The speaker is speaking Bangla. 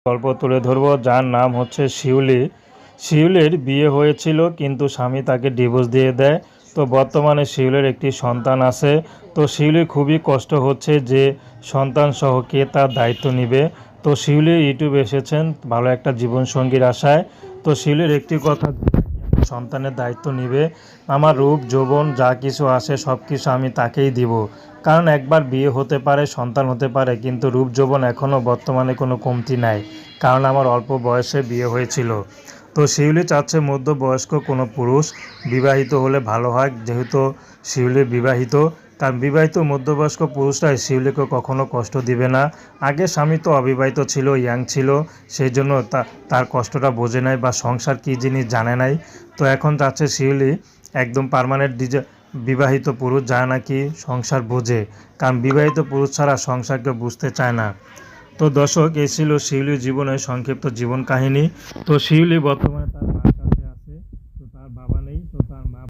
গল্প তুলে ধরব যার নাম হচ্ছে শিউলি। শিউলির বিয়ে হয়েছিল কিন্তু স্বামী তাকে ডিভোর্স দিয়ে দেয়। তো বর্তমানে শিউলির একটি সন্তান আছে। তো শিউলির খুবই কষ্ট হচ্ছে যে সন্তান সহ কে তার দায়িত্ব নেবে। তো শিউলি ইউটিউবে এসেছেন ভালো একটা জীবনসঙ্গীর আশায়। তো শিউলির একটি কথা, সন্তানের দায়িত্ব নিবে, আমার রূপ যৌবন যা কিছু আসে সব কিছু আমি তাকেই দিব। কারণ একবার বিয়ে হতে পারে, সন্তান হতে পারে, কিন্তু রূপ যৌবন এখনও বর্তমানে কোনো কমতি নাই, কারণ আমার অল্প বয়সে বিয়ে হয়েছিল। তো শিউলি চাচ্ছে মধ্যবয়স্ক কোনো পুরুষ, বিবাহিত হলে ভালো হয়, যেহেতু শিউলি বিবাহিত। কারণ বিবাহিত মধ্যবয়স্ক পুরুষরাই শিউলিকে কখনো কষ্ট দিবে না। আগে স্বামী তো অবিবাহিত ছিল, ইয়াং ছিল, সেই জন্য তার কষ্টটা বোঝে নাই বা সংসার কী জিনিস জানে নাই। তো এখন চাচ্ছে শিউলি একদম পার্মানেন্ট বিবাহিত পুরুষ যা নাকি সংসার বোঝে, কারণ বিবাহিত পুরুষ ছাড়া সংসারকে বুঝতে চায় না। তো দর্শক, এই ছিল শিউলির জীবনের সংক্ষিপ্ত জীবন কাহিনী। তো শিউলি বর্তমানে তার মার কাছে আছে। তো তার বাবা নেই, তো তার মা